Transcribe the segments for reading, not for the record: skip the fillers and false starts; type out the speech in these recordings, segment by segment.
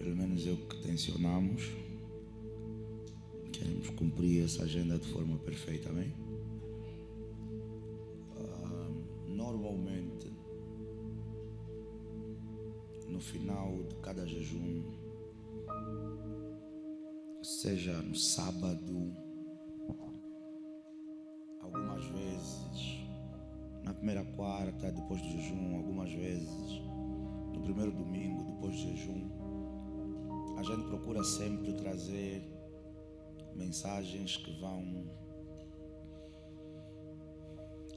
pelo menos é o que tensionamos. Queremos cumprir essa agenda de forma perfeita, amém? Normalmente, no final de cada jejum, seja no sábado, algumas vezes na primeira quarta depois do jejum, algumas vezes no primeiro domingo depois do jejum, a gente procura sempre trazer mensagens que vão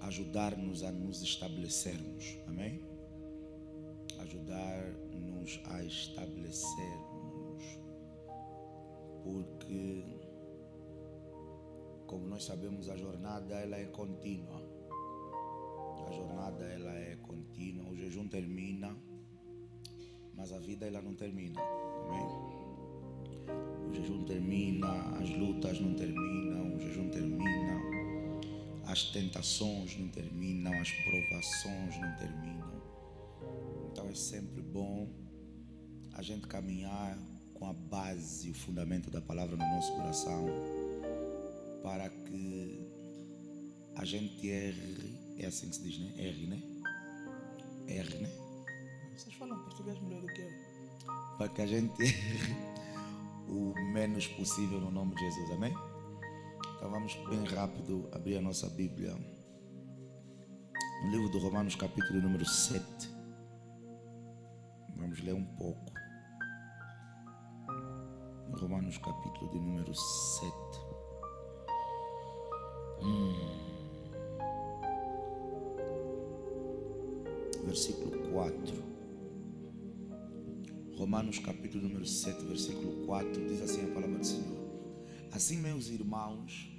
ajudar-nos a nos estabelecermos, amém? Ajudar-nos a estabelecermos, porque, como nós sabemos, a jornada ela é contínua. A jornada ela é contínua. O jejum termina, mas a vida ela não termina, amém? O jejum termina, as lutas não terminam, o jejum termina, as tentações não terminam, as provações não terminam. Então é sempre bom a gente caminhar com a base e o fundamento da palavra no nosso coração, para que a gente erre, é assim que se diz, né? Erre, né? Erre, né? Vocês falam português melhor do que eu. Para que a gente erre o menos possível no nome de Jesus, amém? Então vamos bem rápido abrir a nossa Bíblia no livro de Romanos, capítulo número 7. Vamos ler um pouco. Romanos, capítulo de número 7. Versículo 4. Romanos, capítulo número 7, versículo 4. Diz assim a palavra do Senhor: assim, meus irmãos,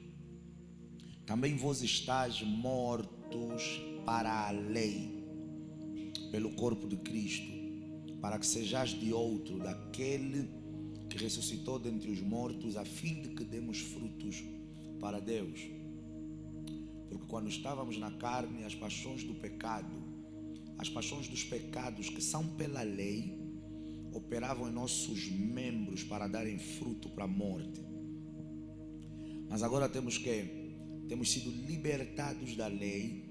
também vós estáis mortos para a lei, pelo corpo de Cristo, para que sejais de outro, daquele que ressuscitou dentre os mortos, a fim de que demos frutos para Deus. Porque quando estávamos na carne, as paixões do pecado, as paixões dos pecados que são pela lei, operavam em nossos membros para darem fruto para a morte. Mas agora temos sido libertados da lei,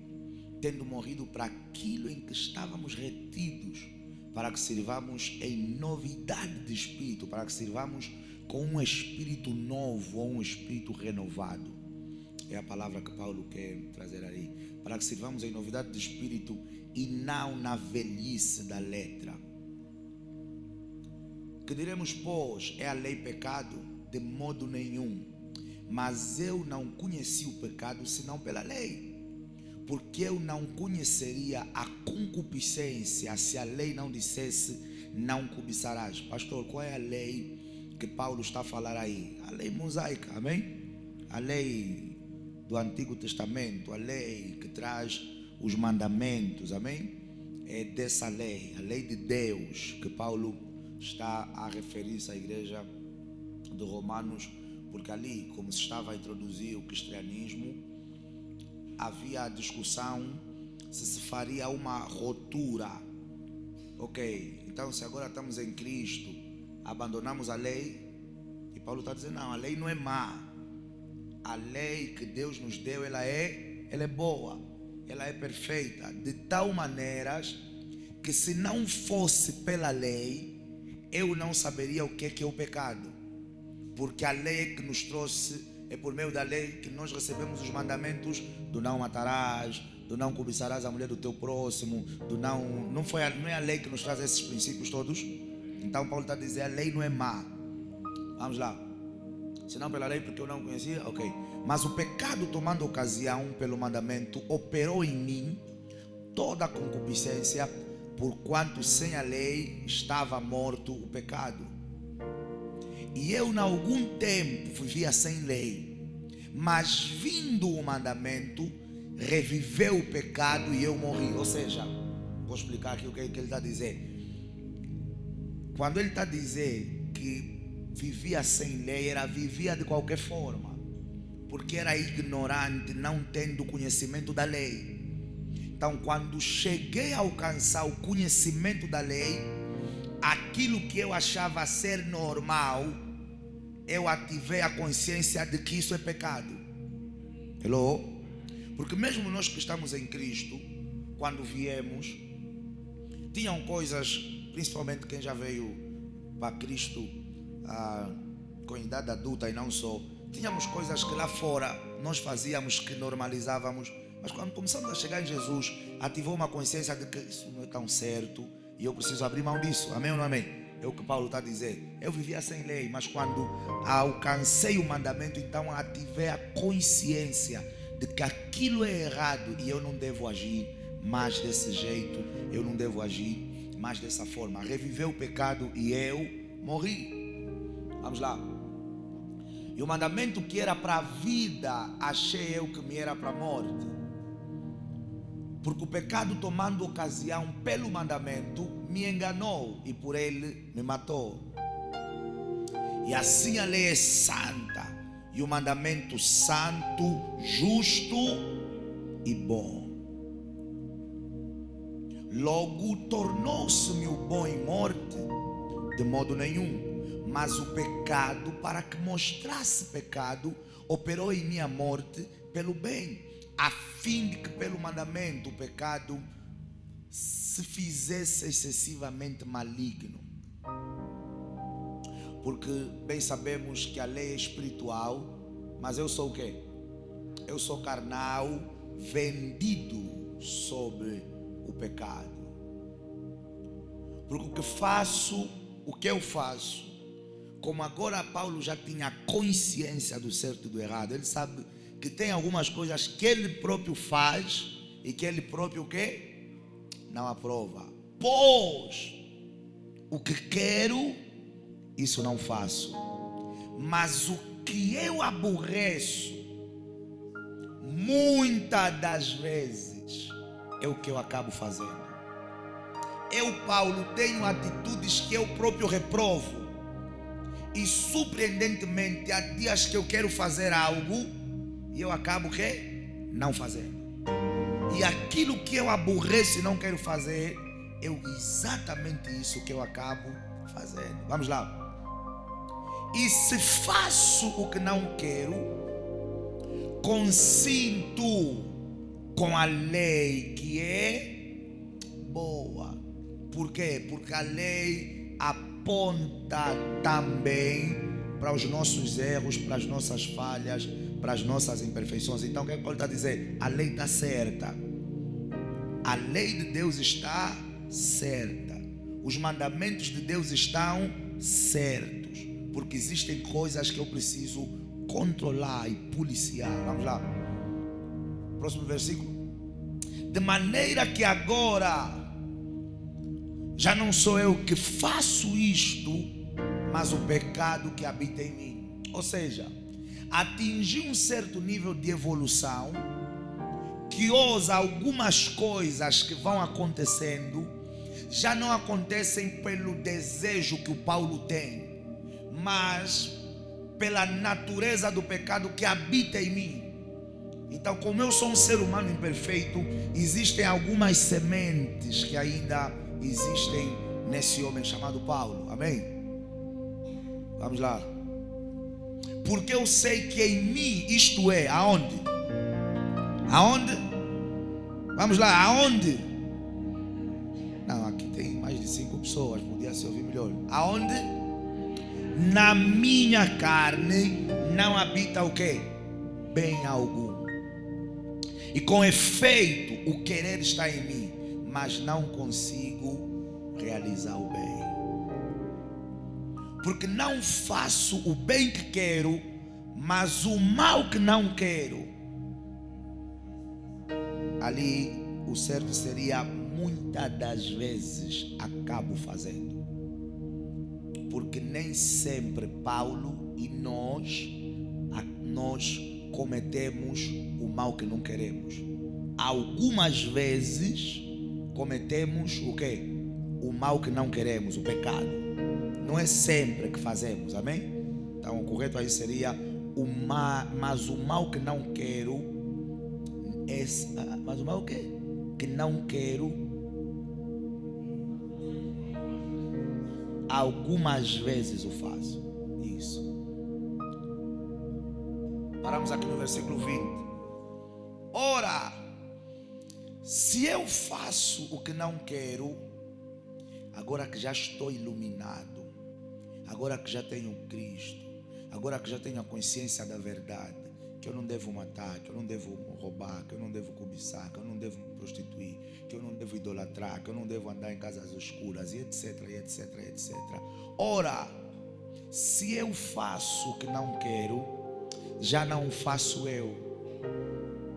tendo morrido para aquilo em que estávamos retidos, para que sirvamos em novidade de espírito, para que sirvamos com um espírito novo ou um espírito renovado. É a palavra que Paulo quer trazer ali. Para que sirvamos em novidade de espírito e não na velhice da letra. Que diremos, pois, é a lei pecado? De modo nenhum. Mas eu não conheci o pecado senão pela lei, porque eu não conheceria a concupiscência se a lei não dissesse não cobiçarás. Pastor, qual é a lei que Paulo está a falar aí? A lei mosaica, amém? A lei do Antigo Testamento, a lei que traz os mandamentos, amém? É dessa lei, a lei de Deus, que Paulo está a referir-se à igreja de Romanos, porque ali, como se estava a introduzir o cristianismo, havia a discussão se faria uma rotura. Ok, então se agora estamos em Cristo, abandonamos a lei? E Paulo está dizendo, não, a lei não é má. A lei que Deus nos deu, ela é boa, ela é perfeita, de tal maneira que se não fosse pela lei, eu não saberia o que é o pecado. Porque a lei que nos trouxe, é por meio da lei que nós recebemos os mandamentos do não matarás, do não cobiçarás a mulher do teu próximo, do não é a lei que nos traz esses princípios todos. Então Paulo está a dizer, a lei não é má. Vamos lá. Se não pela lei, porque eu não conhecia, ok. Mas o pecado, tomando ocasião pelo mandamento, operou em mim toda a concupiscência, porquanto sem a lei estava morto o pecado. E eu, em algum tempo, vivia sem lei, mas vindo o mandamento, reviveu o pecado e eu morri. Ou seja, vou explicar aqui o que ele está a dizer. Quando ele está a dizer que vivia sem lei, vivia de qualquer forma, porque era ignorante, não tendo conhecimento da lei. Então, quando cheguei a alcançar o conhecimento da lei, aquilo que eu achava ser normal, eu ativei a consciência de que isso é pecado. Hello? Porque mesmo nós que estamos em Cristo, quando viemos, tinham coisas, principalmente quem já veio para Cristo com idade adulta e não só, tínhamos coisas que lá fora nós fazíamos, que normalizávamos, mas quando começamos a chegar em Jesus, ativou uma consciência de que isso não é tão certo e eu preciso abrir mão disso. Amém ou não amém? É o que Paulo está a dizer. Eu vivia sem lei, mas quando alcancei o mandamento, então ativei a consciência de que aquilo é errado e eu não devo agir mais desse jeito, eu não devo agir mais dessa forma. Reviveu o pecado e eu morri. Vamos lá. E o mandamento que era para a vida, achei eu que me era para a morte. Porque o pecado, tomando ocasião pelo mandamento, me enganou e por ele me matou. E assim a lei é santa, e o mandamento santo, justo e bom. Logo tornou-se-me o bom em morte, de modo nenhum. Mas o pecado, para que mostrasse pecado, operou em minha morte pelo bem, a fim de que pelo mandamento o pecado se fizesse excessivamente maligno. Porque bem sabemos que a lei é espiritual, mas eu sou o quê? Eu sou carnal, vendido sobre o pecado. Porque o que eu faço, como agora Paulo já tinha consciência do certo e do errado, ele sabe que tem algumas coisas que ele próprio faz e que ele próprio o quê? Não aprova. Pois o que quero, isso não faço, mas o que eu aborreço, muitas das vezes é o que eu acabo fazendo. Eu, Paulo, tenho atitudes que eu próprio reprovo, e surpreendentemente há dias que eu quero fazer algo e eu acabo que não fazendo. E aquilo que eu aborreço e não quero fazer, é exatamente isso que eu acabo fazendo. Vamos lá. E se faço o que não quero, consinto com a lei que é boa. Por quê? Porque a lei aponta também para os nossos erros, para as nossas falhas, para as nossas imperfeições. Então o que Paulo está a dizer? A lei está certa. A lei de Deus está certa. Os mandamentos de Deus estão certos. Porque existem coisas que eu preciso controlar e policiar. Vamos lá. Próximo versículo. De maneira que agora já não sou eu que faço isto, mas o pecado que habita em mim. Ou seja, atingi um certo nível de evolução, que hoje algumas coisas que vão acontecendo já não acontecem pelo desejo que o Paulo tem, mas pela natureza do pecado que habita em mim. Então, como eu sou um ser humano imperfeito, existem algumas sementes que ainda existem nesse homem chamado Paulo. Amém? Vamos lá. Porque eu sei que em mim, isto é, aonde? Aonde? Vamos lá, aonde? Não, aqui tem mais de 5 pessoas, podia se ouvir melhor. Aonde? Na minha carne não habita o quê? Bem algum. E com efeito, o querer está em mim, mas não consigo realizar o bem. Porque não faço o bem que quero, mas o mal que não quero. Ali o certo seria, muitas das vezes acabo fazendo. Porque nem sempre Paulo e nós cometemos o mal que não queremos. Algumas vezes cometemos o quê? O mal que não queremos, o pecado. Não é sempre que fazemos, amém? Então o correto aí seria mas o mal que não quero é, mas o mal o quê? Que não quero algumas vezes o faço. Isso. Paramos aqui no versículo 20. Ora, se eu faço o que não quero, agora que já estou iluminado, agora que já tenho Cristo, agora que já tenho a consciência da verdade, que eu não devo matar, que eu não devo roubar, que eu não devo cobiçar, que eu não devo me prostituir, que eu não devo idolatrar, que eu não devo andar em casas escuras, e etc, e etc, e etc. Ora, se eu faço o que não quero, já não o faço eu.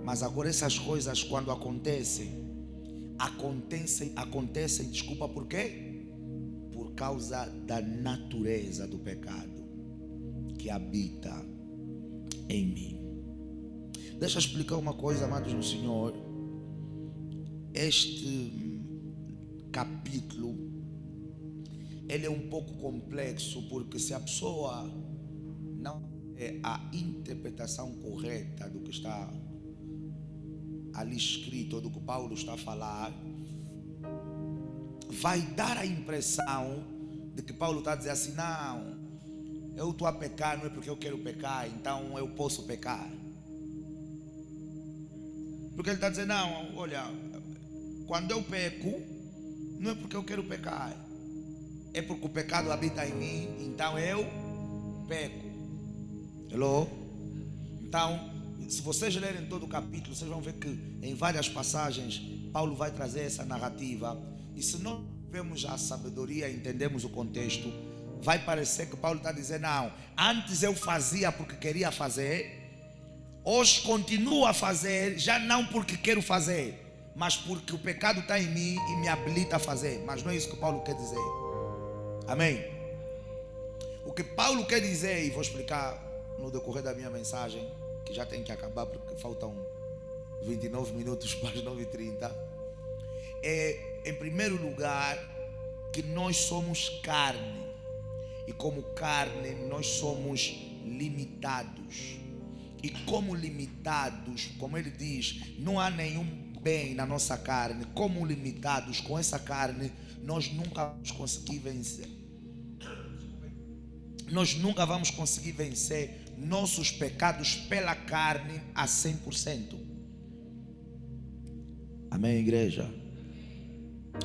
Mas agora essas coisas quando acontecem, desculpa, por quê? Por causa da natureza do pecado que habita em mim. Deixa eu explicar uma coisa, amados no Senhor. Este capítulo, ele é um pouco complexo, porque se a pessoa não é a interpretação correta do que está ali escrito, do que Paulo está a falar, vai dar a impressão de que Paulo está a dizer assim: não, eu estou a pecar, não é porque eu quero pecar, então eu posso pecar. Porque ele está dizendo: não, olha, quando eu peco, não é porque eu quero pecar, é porque o pecado habita em mim, então eu peco. Hello? Então, se vocês lerem todo o capítulo, vocês vão ver que em várias passagens Paulo vai trazer essa narrativa. E se nós vemos a sabedoria e entendemos o contexto, vai parecer que Paulo está dizendo: não, antes eu fazia porque queria fazer, hoje continuo a fazer, já não porque quero fazer, mas porque o pecado está em mim e me habilita a fazer. Mas não é isso que Paulo quer dizer. Amém? O que Paulo quer dizer, e vou explicar no decorrer da minha mensagem, que já tem que acabar porque faltam 29 minutos para as 9h30, é, em primeiro lugar, que nós somos carne, e como carne nós somos limitados, e como limitados, como ele diz, não há nenhum bem na nossa carne. Como limitados com essa carne, nós nunca vamos conseguir vencer. Nós nunca vamos conseguir vencer nossos pecados pela carne a 100%. Amém, igreja?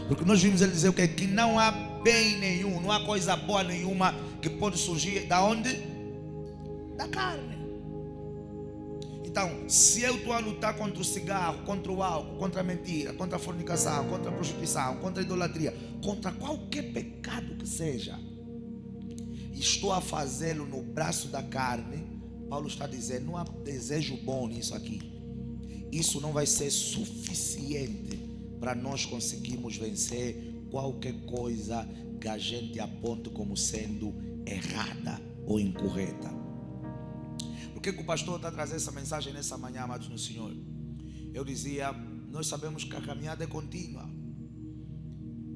Porque nós vimos ele dizer o quê? Que não há bem nenhum, não há coisa boa nenhuma que pode surgir da onde? Da carne. Então, se eu estou a lutar contra o cigarro, contra o álcool, contra a mentira, contra a fornicação, contra a prostituição, contra a idolatria, contra qualquer pecado que seja, e estou a fazê-lo no braço da carne, Paulo está dizendo: não há desejo bom nisso aqui. Isso não vai ser suficiente para nós conseguirmos vencer qualquer coisa que a gente aponte como sendo errada ou incorreta. Por que o pastor está trazendo essa mensagem nessa manhã, amados no Senhor? Eu dizia: nós sabemos que a caminhada é contínua,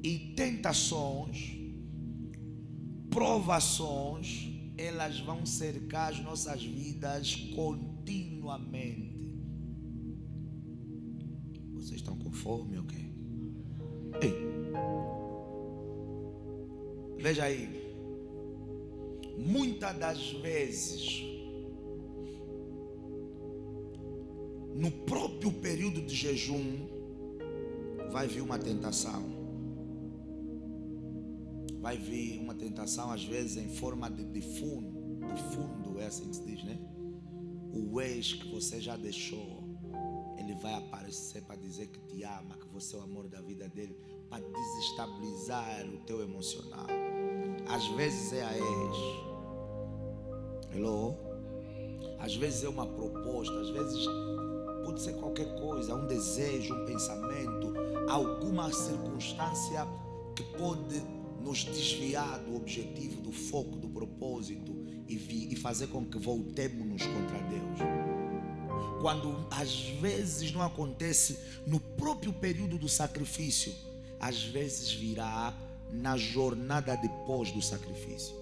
e tentações, provações, elas vão cercar as nossas vidas continuamente. Vocês estão com fome ou quê? Ei, veja aí, muitas das vezes, no próprio período de jejum, vai vir uma tentação. Vai vir uma tentação, às vezes em forma de fundo, é assim que se diz, né? O ex que você já deixou, ele vai aparecer para dizer que te ama, que você é o amor da vida dele, para desestabilizar o teu emocional. Às vezes é a ex. Hello? Às vezes é uma proposta, às vezes pode ser qualquer coisa, um desejo, um pensamento, alguma circunstância que pode nos desviar do objetivo, do foco, do propósito e fazer com que voltemos contra Deus. Quando às vezes não acontece no próprio período do sacrifício, às vezes virá na jornada depois do sacrifício.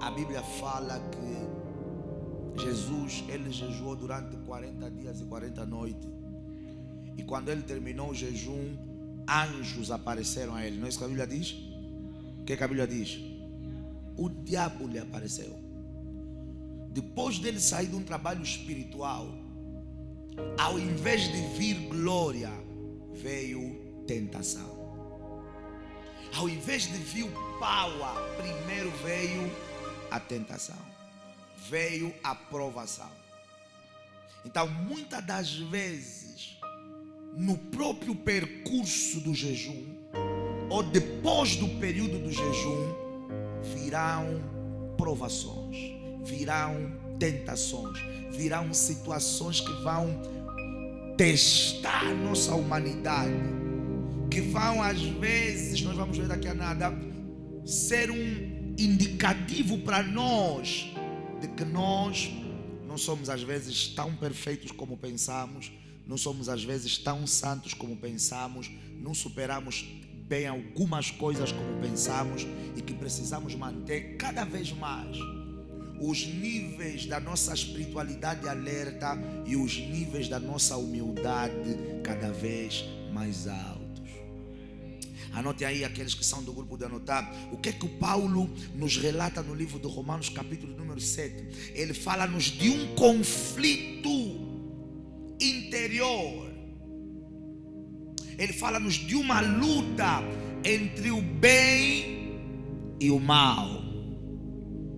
A Bíblia fala que Jesus, ele jejuou durante 40 dias e 40 noites, e quando ele terminou o jejum, anjos apareceram a ele. Não é isso que a Bíblia diz? que a Bíblia diz? O diabo lhe apareceu. Depois dele sair de um trabalho espiritual, ao invés de vir glória, veio tentação. Ao invés de vir o power, primeiro veio a tentação, veio a provação. Então, muitas das vezes, no próprio percurso do jejum, ou depois do período do jejum, virão provações, virão tentações, virão situações que vão testar a nossa humanidade, que vão, às vezes, nós vamos ver daqui a nada, ser um indicativo para nós de que nós não somos às vezes tão perfeitos como pensamos, não somos às vezes tão santos como pensamos, não superamos bem algumas coisas como pensamos e que precisamos manter cada vez mais os níveis da nossa espiritualidade alerta e os níveis da nossa humildade cada vez mais altos. Anote aí, aqueles que são do grupo de anotar, o que é que o Paulo nos relata no livro de Romanos, capítulo número 7. Ele fala-nos de um conflito interior. Ele fala-nos de uma luta entre o bem e o mal.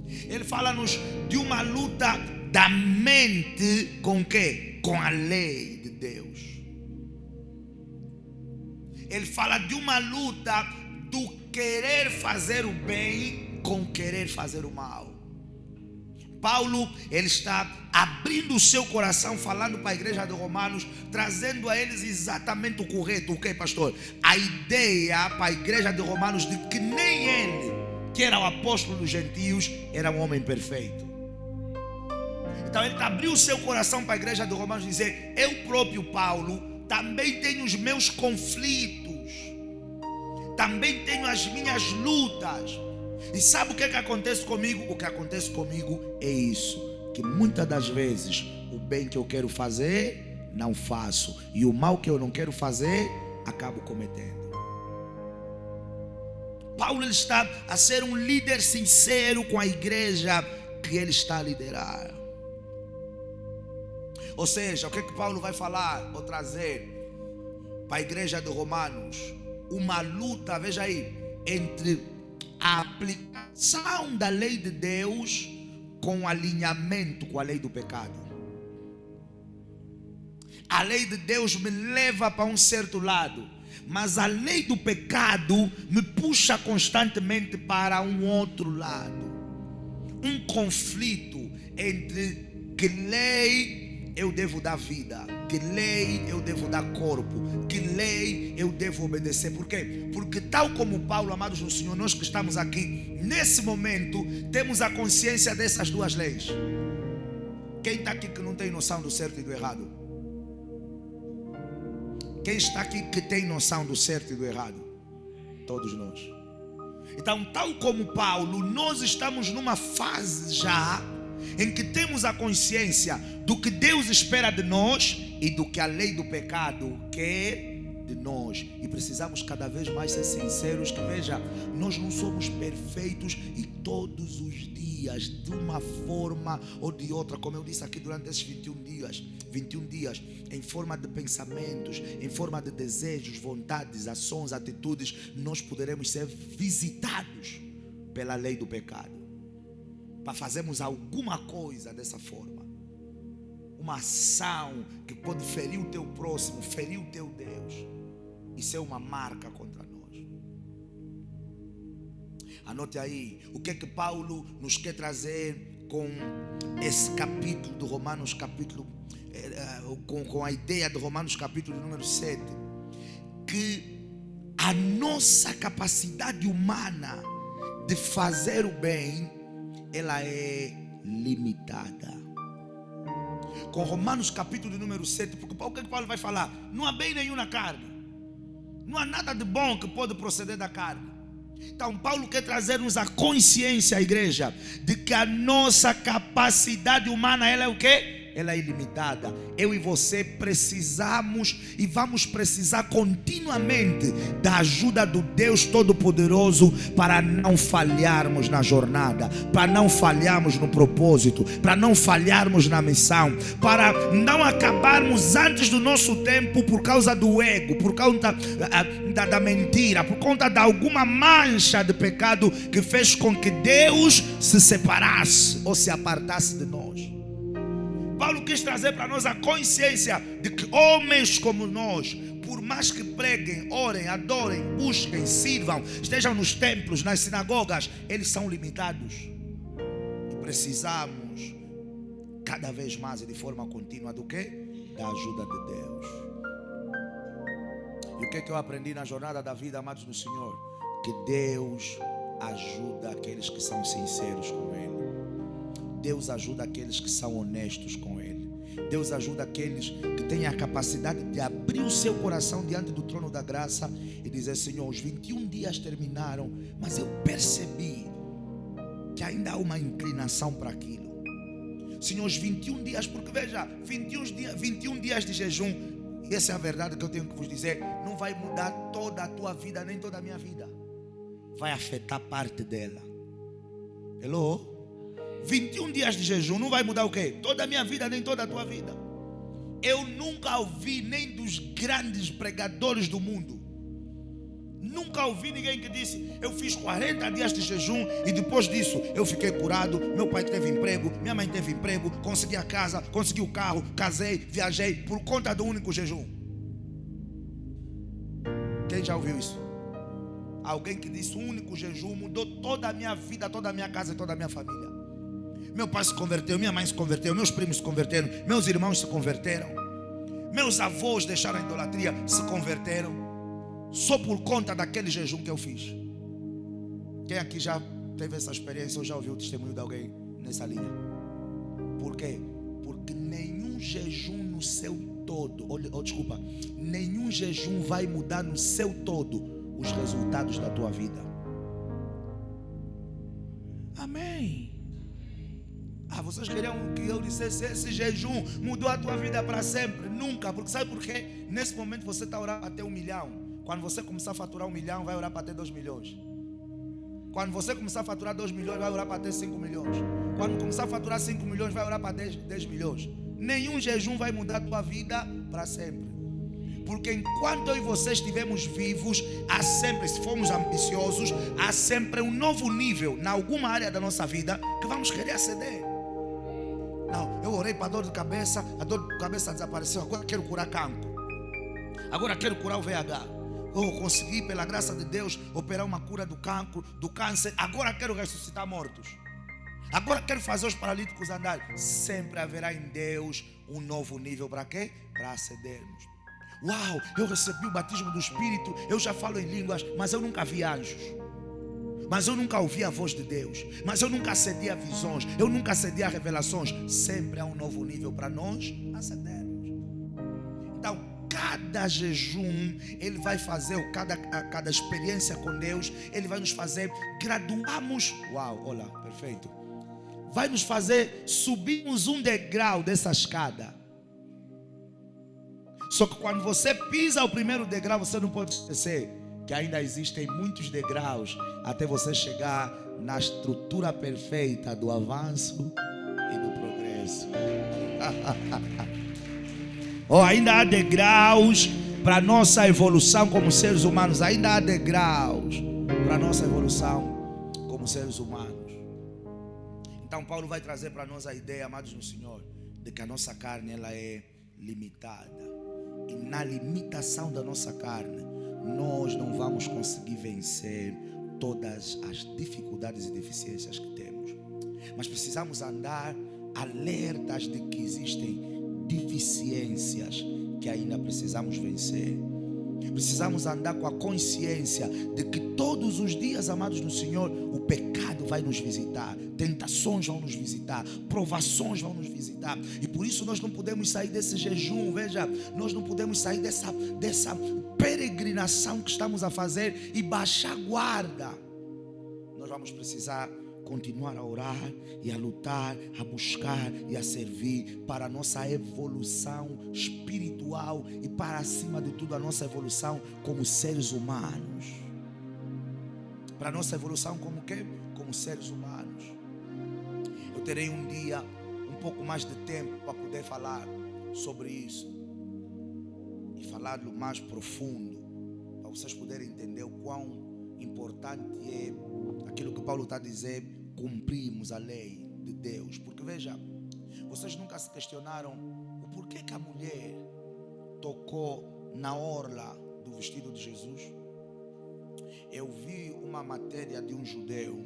Ele fala-nos de uma luta da mente com o quê? Com a lei de Deus. Ele fala de uma luta do querer fazer o bem com querer fazer o mal. Paulo, ele está abrindo o seu coração, falando para a igreja de Romanos, trazendo a eles exatamente o correto. O que, pastor? A ideia para a igreja de Romanos de que nem ele, que era o apóstolo dos gentios, era um homem perfeito. Então ele abriu o seu coração para a igreja de Romanos e dizer: eu próprio, Paulo, também tenho os meus conflitos, também tenho as minhas lutas. E sabe o que acontece comigo? O que acontece comigo é isso, que muitas das vezes o bem que eu quero fazer, não faço, e o mal que eu não quero fazer, acabo cometendo. Paulo, ele está a ser um líder sincero com a igreja que ele está a liderar. Ou seja, o que Paulo vai falar ou trazer para a igreja de Romanos? Uma luta, veja aí, entre a aplicação da lei de Deus com o alinhamento com a lei do pecado. A lei de Deus me leva para um certo lado, mas a lei do pecado me puxa constantemente para um outro lado. Um conflito entre que lei eu devo dar vida, que lei eu devo dar corpo, que lei eu devo obedecer. Por quê? Porque tal como Paulo, amados no Senhor, nós que estamos aqui nesse momento temos a consciência dessas duas leis. Quem está aqui que não tem noção do certo e do errado? Quem está aqui que tem noção do certo e do errado? Todos nós. Então, tal como Paulo, nós estamos numa fase já em que temos a consciência do que Deus espera de nós e do que a lei do pecado quer de nós, e precisamos cada vez mais ser sinceros, que veja, nós não somos perfeitos, e todos os dias, de uma forma ou de outra, como eu disse aqui durante esses 21 dias, em forma de pensamentos, em forma de desejos, vontades, ações, atitudes, nós poderemos ser visitados pela lei do pecado, para fazermos alguma coisa dessa forma, uma ação que pode ferir o teu próximo, ferir o teu Deus, e ser uma marca contra nós. Anote aí, o que é que Paulo nos quer trazer com esse capítulo de Romanos, capítulo, com a ideia de Romanos capítulo número 7, que a nossa capacidade humana de fazer o bem, ela é limitada. Com Romanos capítulo número 7, porque o que Paulo vai falar? Não há bem nenhum na carne, não há nada de bom que pode proceder da carne. Então Paulo quer trazer-nos a consciência, a igreja, de que a nossa capacidade humana, ela é o quê? ela é ilimitada. Eu e você precisamos e vamos precisar continuamente da ajuda do Deus Todo-Poderoso para não falharmos na jornada, para não falharmos no propósito, para não falharmos na missão, para não acabarmos antes do nosso tempo por causa do ego, por causa da mentira, por conta de alguma mancha de pecado que fez com que Deus se separasse ou se apartasse de nós. Paulo quis trazer para nós a consciência de que homens como nós, por mais que preguem, orem, adorem, busquem, sirvam, estejam nos templos, nas sinagogas, eles são limitados. E precisamos cada vez mais e de forma contínua do quê? Da ajuda de Deus. E o que é que eu aprendi na jornada da vida, amados do Senhor? Que Deus ajuda aqueles que são sinceros com Ele. Deus ajuda aqueles que são honestos com Ele. Deus ajuda aqueles que têm a capacidade de abrir o seu coração diante do trono da graça e dizer: Senhor, os 21 dias terminaram, mas eu percebi que ainda há uma inclinação para aquilo. Senhor, os 21 dias, porque veja, 21 dias de jejum, e essa é a verdade que eu tenho que vos dizer, não vai mudar toda a tua vida, nem toda a minha vida. Vai afetar parte dela. Hello? 21 dias de jejum não vai mudar o quê? Toda a minha vida, nem toda a tua vida. Eu nunca ouvi nem dos grandes pregadores do mundo, nunca ouvi ninguém que disse: eu fiz 40 dias de jejum e depois disso eu fiquei curado, meu pai teve emprego, minha mãe teve emprego, consegui a casa, consegui o carro, casei, viajei por conta do único jejum. Quem já ouviu isso? Alguém que disse: o único jejum mudou toda a minha vida, toda a minha casa e toda a minha família. Meu pai se converteu, minha mãe se converteu, meus primos se converteram, meus irmãos se converteram, meus avós deixaram a idolatria, se converteram, só por conta daquele jejum que eu fiz. Quem aqui já teve essa experiência ou já ouviu o testemunho de alguém nessa linha? Por quê? Porque nenhum jejum no seu todo, nenhum jejum vai mudar no seu todo os resultados da tua vida. Amém. Vocês queriam que eu dissesse: esse jejum mudou a tua vida para sempre? Nunca, porque sabe por quê? Nesse momento você está orando para ter 1 milhão. Quando você começar a faturar 1 milhão, vai orar para ter 2 milhões. Quando você começar a faturar 2 milhões, vai orar para ter 5 milhões. Quando começar a faturar 5 milhões, vai orar para 10 milhões. Nenhum jejum vai mudar a tua vida para sempre. Porque enquanto eu e você estivermos vivos, há sempre, se formos ambiciosos, há sempre um novo nível em alguma área da nossa vida que vamos querer aceder. Não, eu orei para a dor de cabeça, a dor de cabeça desapareceu, agora quero curar cancro, agora quero curar o VIH. Consegui, pela graça de Deus, operar uma cura do cancro, do câncer, agora quero ressuscitar mortos, agora quero fazer os paralíticos andarem. Sempre haverá em Deus um novo nível para quê? Para acedermos. Uau, eu recebi o batismo do Espírito, eu já falo em línguas, mas eu nunca vi anjos, mas eu nunca ouvi a voz de Deus, mas eu nunca acedi a visões, eu nunca acedi a revelações. Sempre há um novo nível para nós acedermos. Então, cada jejum, ele vai fazer, cada experiência com Deus, ele vai nos fazer graduarmos. Uau, olha, perfeito. Vai nos fazer subirmos um degrau dessa escada. Só que quando você pisa o primeiro degrau, você não pode esquecer que ainda existem muitos degraus até você chegar na estrutura perfeita do avanço e do progresso. Ainda há degraus para a nossa evolução como seres humanos. Ainda há degraus para a nossa evolução como seres humanos. Então Paulo vai trazer para nós a ideia, amados no Senhor, de que a nossa carne ela é limitada. E na limitação da nossa carne, nós não vamos conseguir vencer todas as dificuldades e deficiências que temos. Mas precisamos andar alertas de que existem deficiências que ainda precisamos vencer. Precisamos andar com a consciência de que todos os dias, amados no Senhor, o pecado vai nos visitar, tentações vão nos visitar, provações vão nos visitar. E por isso nós não podemos sair desse jejum. Veja, nós não podemos sair dessa peregrinação que estamos a fazer e baixar guarda. Nós vamos precisar continuar a orar e a lutar, a buscar e a servir para a nossa evolução espiritual e para, acima de tudo, a nossa evolução como seres humanos. Para a nossa evolução como quê? Como seres humanos. Eu terei um dia, um pouco mais de tempo para poder falar sobre isso e falar-lo mais profundo, para vocês poderem entender o quão importante é aquilo que Paulo está a dizer, cumprirmos a lei de Deus. Porque veja, vocês nunca se questionaram o porquê que a mulher tocou na orla do vestido de Jesus? Eu vi uma matéria de um judeu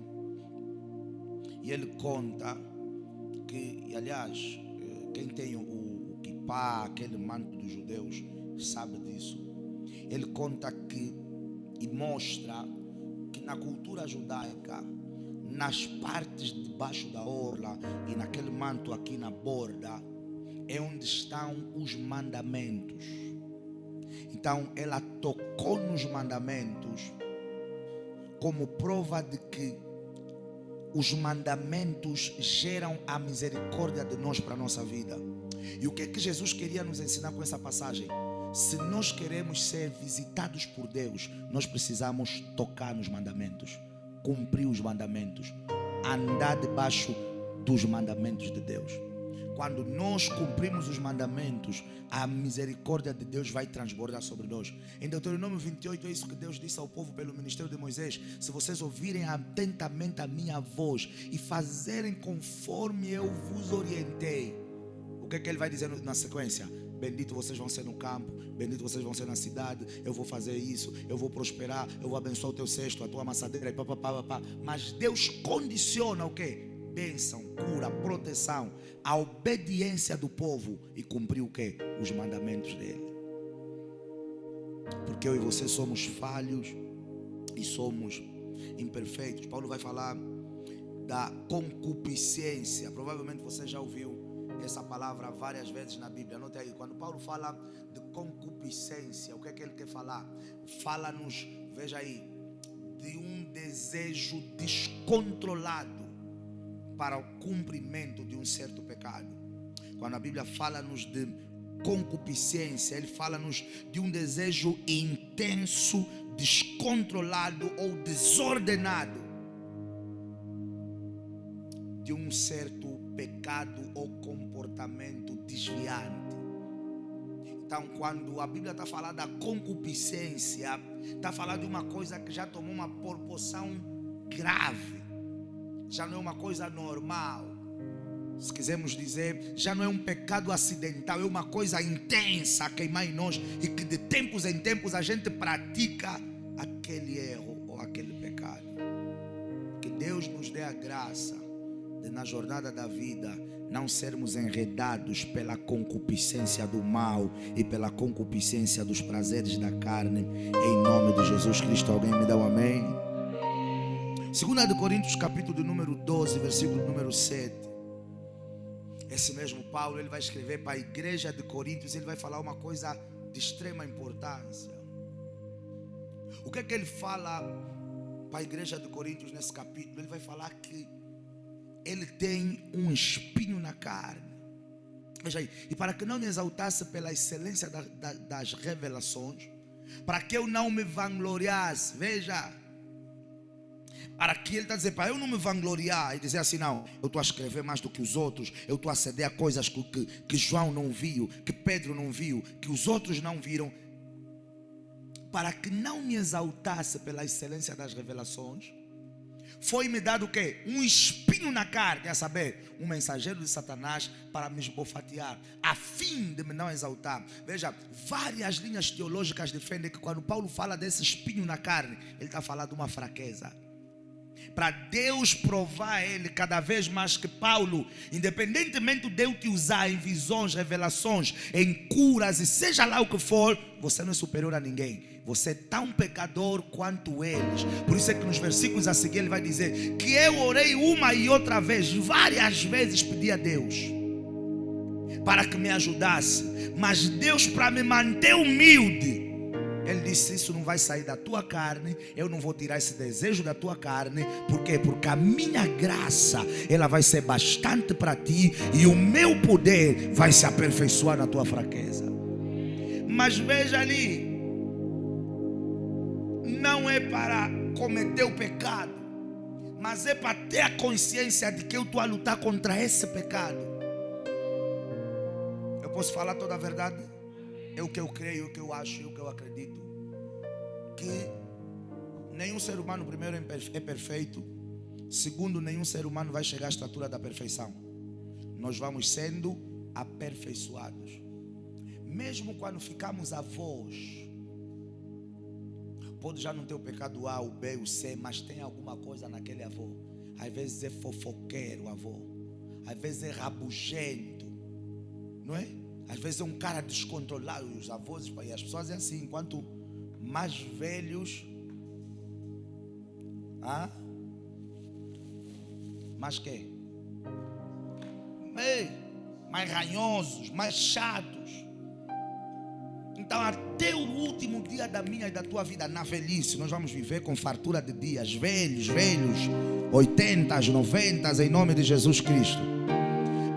e ele conta que, e aliás, quem tem o kippá, aquele manto dos judeus, sabe disso. Ele conta que e mostra que na cultura judaica, nas partes de baixo da orla e naquele manto aqui na borda, é onde estão os mandamentos. Então ela tocou nos mandamentos como prova de que os mandamentos geram a misericórdia de nós para a nossa vida. E o que é que Jesus queria nos ensinar com essa passagem? Se nós queremos ser visitados por Deus, nós precisamos tocar nos mandamentos, cumprir os mandamentos, andar debaixo dos mandamentos de Deus. Quando nós cumprimos os mandamentos, a misericórdia de Deus vai transbordar sobre nós. Em Deuteronômio 28 é isso que Deus disse ao povo pelo ministério de Moisés: se vocês ouvirem atentamente a minha voz e fazerem conforme eu vos orientei. O que é que ele vai dizer na sequência? Bendito vocês vão ser no campo, bendito vocês vão ser na cidade, eu vou fazer isso, eu vou prosperar, eu vou abençoar o teu cesto, a tua amassadeira e papapá. Mas Deus condiciona o quê? Bênção, cura, proteção, a obediência do povo e cumprir o quê? Os mandamentos dele. Porque eu e você somos falhos e somos imperfeitos. Paulo vai falar da concupiscência. Provavelmente você já ouviu essa palavra várias vezes na Bíblia. Anote aí, quando Paulo fala de concupiscência, o que é que ele quer falar? Fala-nos, veja aí, de um desejo descontrolado para o cumprimento de um certo pecado. Quando a Bíblia fala-nos de concupiscência, ele fala-nos de um desejo intenso, descontrolado ou desordenado de um certo pecado ou comportamento desviante. Então, quando a Bíblia está falando da concupiscência, está falando de uma coisa que já tomou uma proporção grave, já não é uma coisa normal. Se quisermos dizer, já não é um pecado acidental, é uma coisa intensa a queimar em nós e que de tempos em tempos a gente pratica aquele erro ou aquele pecado. Que Deus nos dê a graça de, na jornada da vida, não sermos enredados pela concupiscência do mal e pela concupiscência dos prazeres da carne, em nome de Jesus Cristo. Alguém me dá um amém? 2 de Coríntios capítulo de número 12, versículo número 7. Esse mesmo Paulo, ele vai escrever para a igreja de Coríntios, ele vai falar uma coisa de extrema importância. O que é que ele fala para a igreja de Coríntios nesse capítulo? Ele vai falar que ele tem um espinho na carne. Veja aí, e para que não me exaltasse pela excelência das revelações, para que eu não me vangloriasse, veja, para que ele está dizendo, para eu não me vangloriar e dizer assim, não, eu estou a escrever mais do que os outros, eu estou a ceder a coisas que João não viu, que Pedro não viu, que os outros não viram, para que não me exaltasse pela excelência das revelações, foi-me dado o quê? Um espinho na carne, a saber, um mensageiro de Satanás para me esbofatear, a fim de me não exaltar. Veja, várias linhas teológicas defendem que quando Paulo fala desse espinho na carne, ele está falando de uma fraqueza. Para Deus provar a ele cada vez mais que Paulo, independentemente de eu te usar em visões, revelações, em curas e seja lá o que for, você não é superior a ninguém. Você é tão pecador quanto eles. Por isso é que nos versículos a seguir ele vai dizer que eu orei uma e outra vez, várias vezes pedi a Deus para que me ajudasse, mas Deus, para me manter humilde, Ele disse: isso não vai sair da tua carne, eu não vou tirar esse desejo da tua carne. Por quê? Porque a minha graça, ela vai ser bastante para ti, e o meu poder vai se aperfeiçoar na tua fraqueza. Mas veja ali, não é para cometer o pecado, mas é para ter a consciência de que eu estou a lutar contra esse pecado. Eu posso falar toda a verdade? É o que eu creio, o que eu acho e o que eu acredito. Que nenhum ser humano, primeiro, é perfeito. Segundo, nenhum ser humano vai chegar à estatura da perfeição. Nós vamos sendo aperfeiçoados. Mesmo quando ficamos avós, pode já não ter o pecado A, o B, o C, mas tem alguma coisa naquele avô. Às vezes é fofoqueiro o avô, às vezes é rabugento, não é? Às vezes é um cara descontrolado. E os avós e as pessoas é assim, enquanto mais velhos, mais que? Mais ranhosos, mais chatos. Então, até o último dia da minha e da tua vida, na velhice, nós vamos viver com fartura de dias, velhos, 80, 90, em nome de Jesus Cristo.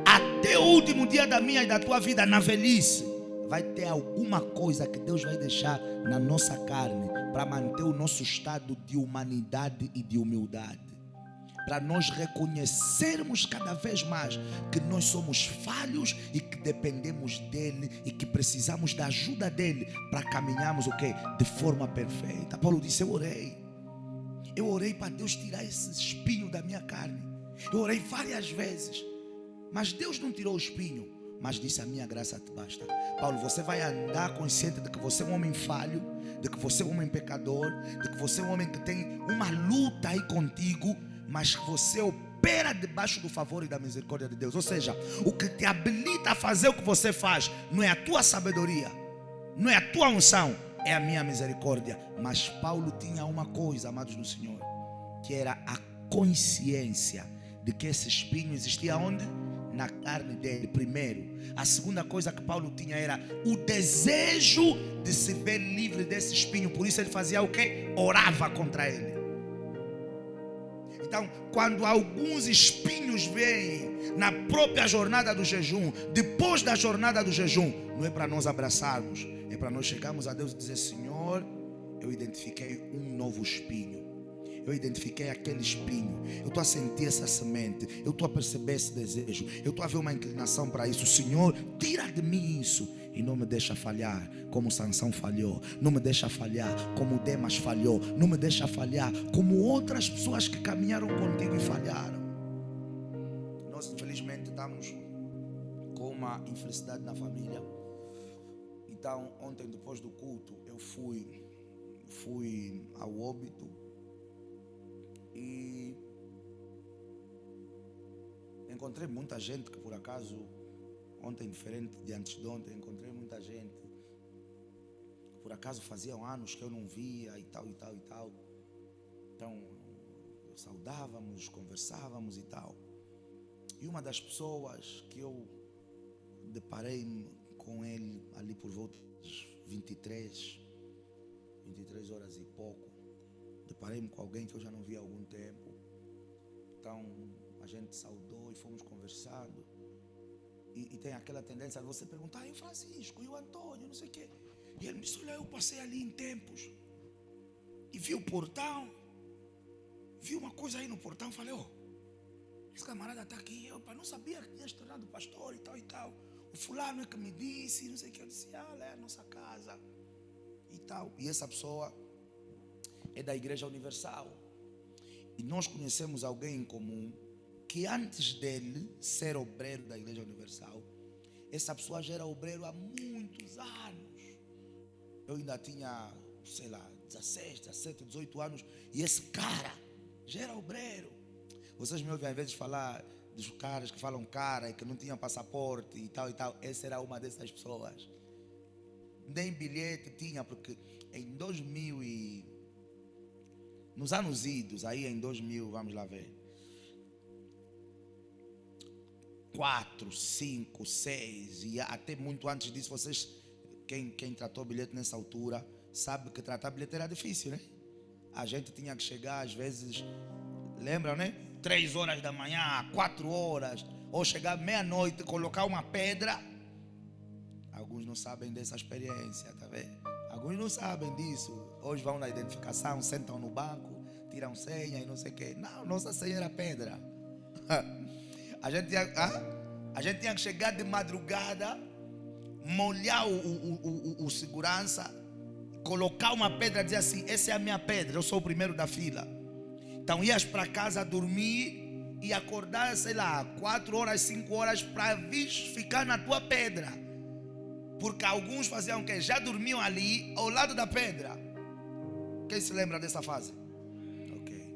Até o último dia da minha e da tua vida, na velhice, vai ter alguma coisa que Deus vai deixar na nossa carne para manter o nosso estado de humanidade e de humildade. Para nós reconhecermos cada vez mais que nós somos falhos e que dependemos dele e que precisamos da ajuda dele para caminharmos o quê? De forma perfeita. Paulo disse: eu orei para Deus tirar esse espinho da minha carne. Eu orei várias vezes, mas Deus não tirou o espinho, mas disse: a minha graça te basta. Paulo, você vai andar consciente de que você é um homem falho, de que você é um homem pecador, de que você é um homem que tem uma luta aí contigo, mas você opera debaixo do favor e da misericórdia de Deus. Ou seja, o que te habilita a fazer o que você faz não é a tua sabedoria, não é a tua unção, é a minha misericórdia. Mas Paulo tinha uma coisa, amados do Senhor, que era a consciência de que esse espinho existia onde? Na carne dele, primeiro. A segunda coisa que Paulo tinha era o desejo de se ver livre desse espinho. Por isso ele fazia o quê? Orava contra ele. Então, quando alguns espinhos vêm na própria jornada do jejum, depois da jornada do jejum, não é para nós abraçarmos, é para nós chegarmos a Deus e dizer: Senhor, eu identifiquei um novo espinho, eu identifiquei aquele espinho, eu estou a sentir essa semente, eu estou a perceber esse desejo, eu estou a ver uma inclinação para isso. Senhor, tira de mim isso e não me deixa falhar como Sansão falhou, não me deixa falhar como Demas falhou, não me deixa falhar como outras pessoas que caminharam contigo e falharam. Nós infelizmente estamos com uma infelicidade na família. Então ontem, depois do culto, eu fui ao óbito e encontrei muita gente que por acaso, ontem diferente de antes de ontem, encontrei muita gente que por acaso faziam anos que eu não via e tal. Então saudávamos, conversávamos e tal. E uma das pessoas que eu deparei com ele ali por volta das 23 horas e pouco, deparei-me com alguém que eu já não via há algum tempo. Então a gente saudou e fomos conversando. E tem aquela tendência de você perguntar: e o Francisco, e o Antônio, não sei o quê. E ele me disse: olha, eu passei ali em Tempos e vi o portão, vi uma coisa aí no portão. Falei: esse camarada está aqui. Eu não sabia que tinha se tornado pastor e tal. O fulano é que me disse, não sei o que. Eu disse: olha, é a nossa casa e tal. E essa pessoa é da Igreja Universal. E nós conhecemos alguém em comum que antes dele ser obreiro da Igreja Universal, essa pessoa já era obreiro há muitos anos. Eu ainda tinha, 16, 17, 18 anos, e esse cara já era obreiro. Vocês me ouvem às vezes falar dos caras que falam cara e que não tinham passaporte e tal. Essa era uma dessas pessoas. Nem bilhete tinha, porque em 2000 nos anos idos, aí em 2000, vamos lá ver, 4, 5, 6 e até muito antes disso, vocês, quem tratou o bilhete nessa altura, sabe que tratar bilhete era difícil, né? A gente tinha que chegar às vezes, lembram, né? 3 horas da manhã, 4 horas, ou chegar meia-noite, colocar uma pedra. Alguns não sabem dessa experiência, tá vendo? Alguns não sabem disso. Hoje vão na identificação, sentam no banco, tiram senha e não sei o quê. Não, nossa senha era pedra. A gente tinha que chegar de madrugada, molhar o segurança, colocar uma pedra e dizer assim: essa é a minha pedra, eu sou o primeiro da fila. Então ias para casa dormir e acordar, sei lá, 4 horas, 5 horas para vir ficar na tua pedra. Porque alguns faziam o quê? Já dormiam ali ao lado da pedra. Quem se lembra dessa fase? Ok.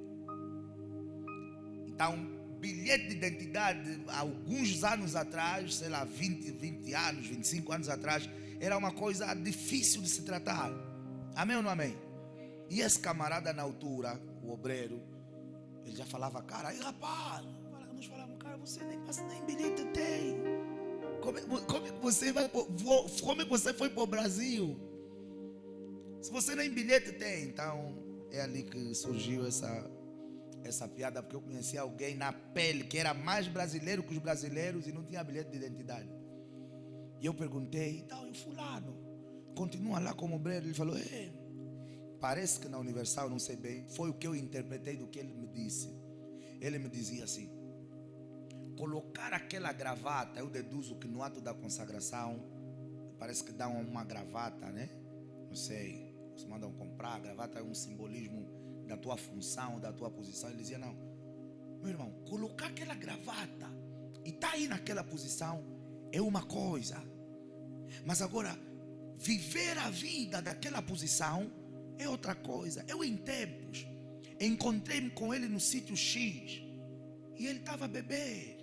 Então, bilhete de identidade, alguns anos atrás, sei lá, 20 anos, 25 anos atrás, era uma coisa difícil de se tratar. Amém ou não amém? E esse camarada na altura, o obreiro, ele já falava: cara, aí rapaz, nós falamos: cara, você nem bilhete tem. Como é que você foi para o Brasil? Se você nem bilhete tem. Então é ali que surgiu essa piada, porque eu conheci alguém na pele que era mais brasileiro que os brasileiros e não tinha bilhete de identidade. E eu perguntei: então, e o fulano continua lá como obreiro? Ele falou: parece que na Universal, não sei bem, foi o que eu interpretei do que ele me disse. Ele me dizia assim: colocar aquela gravata, eu deduzo que no ato da consagração parece que dão uma gravata, né? Não sei, se mandam comprar. A gravata é um simbolismo da tua função, da tua posição. Ele dizia: não, meu irmão, colocar aquela gravata e estar aí naquela posição é uma coisa, mas agora viver a vida daquela posição é outra coisa. Eu, em tempos, encontrei-me com ele no sítio X e ele estava a beber.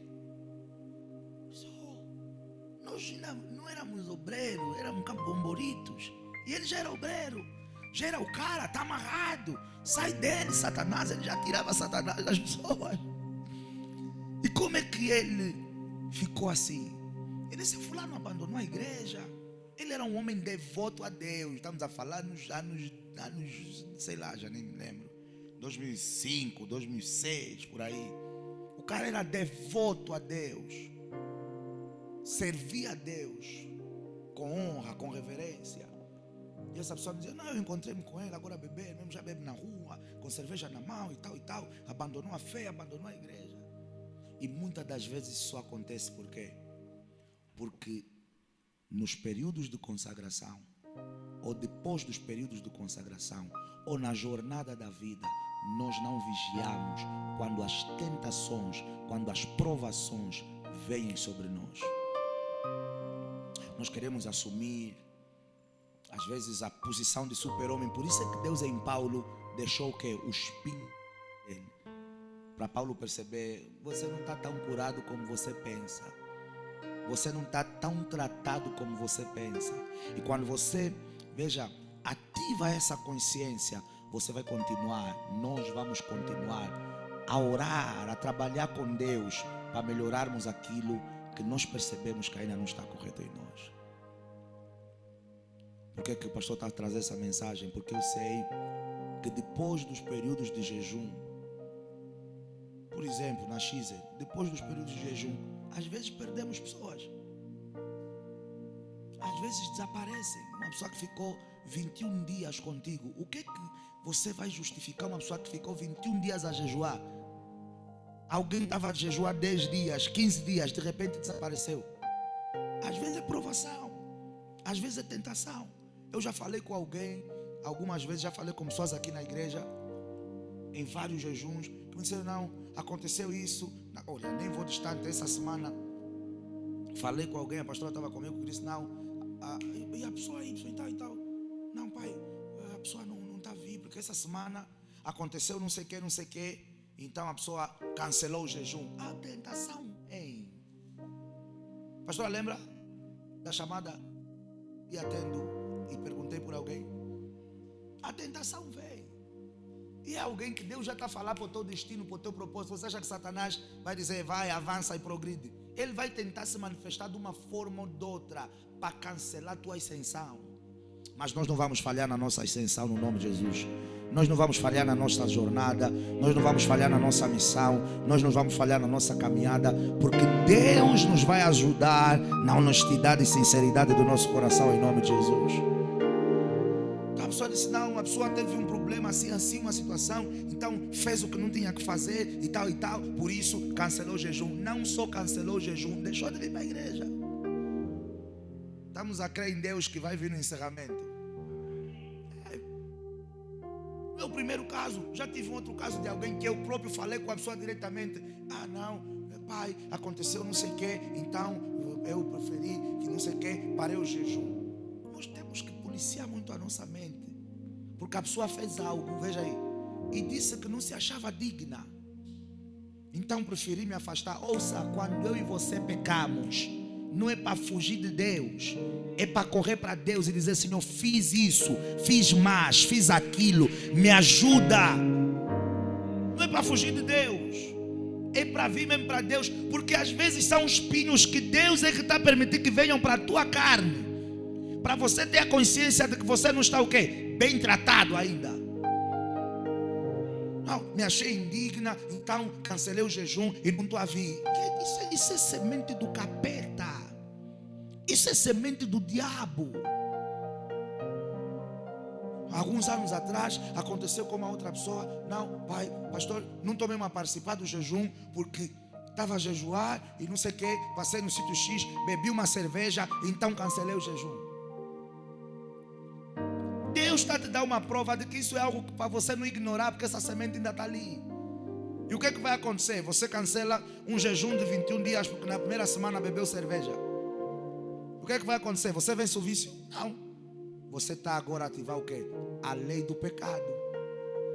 Nós não éramos obreiros, éramos campomboritos. E ele já era obreiro, já era o cara, está amarrado. Sai dele, Satanás. Ele já tirava Satanás das pessoas. E como é que ele ficou assim? Ele disse: fulano abandonou a igreja. Ele era um homem devoto a Deus. Estamos a falar nos anos, sei lá, já nem me lembro, 2005, 2006, por aí. O cara era devoto a Deus, servia a Deus com honra, com reverência. E essa pessoa me dizia: não, eu encontrei-me com ele agora beber, mesmo já bebe na rua, com cerveja na mão e tal, abandonou a fé, abandonou a igreja. E muitas das vezes isso acontece por quê? Porque nos períodos de consagração, ou depois dos períodos de consagração, ou na jornada da vida, nós não vigiamos quando as tentações, quando as provações vêm sobre nós. Nós queremos assumir, às vezes, a posição de super-homem. Por isso é que Deus em Paulo deixou o quê? O espinho dele, para Paulo perceber: você não está tão curado como você pensa. Você não está tão tratado como você pensa. E quando você, veja, ativa essa consciência, você vai continuar, nós vamos continuar a orar, a trabalhar com Deus para melhorarmos aquilo que nós percebemos que ainda não está correto em nós. Por que o pastor está a trazer essa mensagem? Porque eu sei que depois dos períodos de jejum, por exemplo, na Xer, depois dos períodos de jejum, às vezes perdemos pessoas. Às vezes desaparecem. Uma pessoa que ficou 21 dias contigo, o que você vai justificar uma pessoa que ficou 21 dias a jejuar? Alguém estava a jejuar 10 dias, 15 dias, de repente desapareceu. Às vezes é provação, às vezes é tentação. Eu já falei com alguém, algumas vezes já falei com pessoas aqui na igreja, em vários jejuns, que me disseram: não, aconteceu isso. Olha, nem vou distante. Essa semana falei com alguém, a pastora estava comigo, que disse: não, e a pessoa aí, e tal. Não, pai, a pessoa não está viva, porque essa semana aconteceu não sei o que, então a pessoa cancelou o jejum. A tentação, hein? Pastora, lembra da chamada? E atendo e perguntei por alguém. A tentação vem. E é alguém que Deus já está a falar para o teu destino, para o teu propósito. Você acha que Satanás vai dizer: vai, avança e progride? Ele vai tentar se manifestar de uma forma ou de outra para cancelar a tua ascensão. Mas nós não vamos falhar na nossa ascensão no nome de Jesus. Nós não vamos falhar na nossa jornada. Nós não vamos falhar na nossa missão. Nós não vamos falhar na nossa caminhada. Porque Deus nos vai ajudar na honestidade e sinceridade do nosso coração em nome de Jesus. Então a pessoa disse, não, a pessoa teve um problema assim, uma situação. Então fez o que não tinha que fazer e tal. Por isso cancelou o jejum. Não só cancelou o jejum, deixou de vir para a igreja. Estamos a crer em Deus que vai vir no encerramento. Meu primeiro caso, já tive um outro caso de alguém que eu próprio falei com a pessoa diretamente. Ah, não, pai, aconteceu não sei o que, então eu preferi que não sei o que, parei o jejum. Nós temos que policiar muito a nossa mente, porque a pessoa fez algo, veja aí, e disse que não se achava digna. Então preferi me afastar. Ouça, quando eu e você pecamos, não é para fugir de Deus, é para correr para Deus e dizer, Senhor, fiz isso, fiz mais, fiz aquilo, me ajuda. Não é para fugir de Deus, é para vir mesmo para Deus, porque às vezes são espinhos que Deus é que está permitindo que venham para a tua carne, para você ter a consciência de que você não está o quê? Bem tratado ainda. Não, me achei indigna, então cancelei o jejum e não estou a vir. Isso é semente do capeta. Isso é semente do diabo. Alguns anos atrás aconteceu com uma outra pessoa. Não, pai, pastor, não estou mesmo a participar do jejum porque estava a jejuar e não sei o que. Passei no sítio X, bebi uma cerveja, então cancelei o jejum. Deus está a te dar uma prova de que isso é algo para você não ignorar, porque essa semente ainda está ali. E o que é que vai acontecer? Você cancela um jejum de 21 dias porque na primeira semana bebeu cerveja. O que é que vai acontecer? Você vence o vício? Não. Você está agora a ativar o quê? A lei do pecado.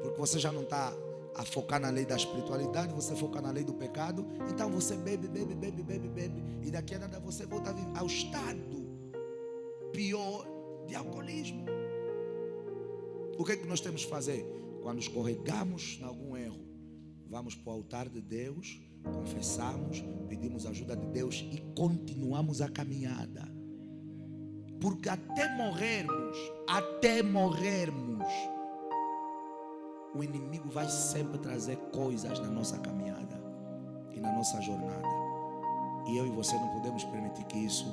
Porque você já não está a focar na lei da espiritualidade, você foca na lei do pecado. Então você bebe. E daqui a nada você volta ao estado pior de alcoolismo. O que é que nós temos que fazer? Quando escorregamos em algum erro, vamos para o altar de Deus, confessamos, pedimos ajuda de Deus e continuamos a caminhada. Porque até morrermos, o inimigo vai sempre trazer coisas na nossa caminhada e na nossa jornada. E eu e você não podemos permitir que isso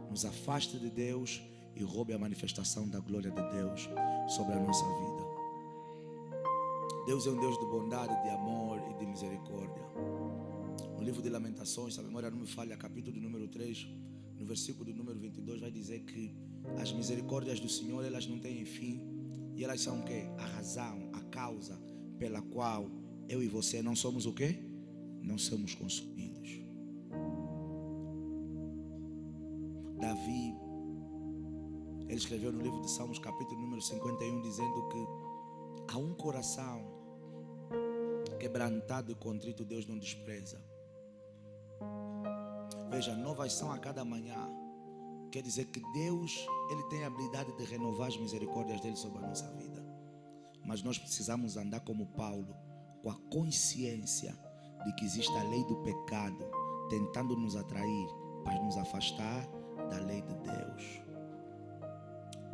nos afaste de Deus e roube a manifestação da glória de Deus sobre a nossa vida. Deus é um Deus de bondade, de amor e de misericórdia. No livro de Lamentações, se a memória não me falha, capítulo de número 3, no versículo de número 22, vai dizer que as misericórdias do Senhor, elas não têm fim. E elas são o quê? A razão, a causa pela qual eu e você não somos o quê? Não somos consumidos. Davi, ele escreveu no livro de Salmos, capítulo número 51, dizendo que há um coração quebrantado e contrito, Deus não despreza. Veja, novas são a cada manhã. Quer dizer que Deus, Ele tem a habilidade de renovar as misericórdias dele sobre a nossa vida. Mas nós precisamos andar como Paulo, com a consciência de que existe a lei do pecado tentando nos atrair para nos afastar da lei de Deus.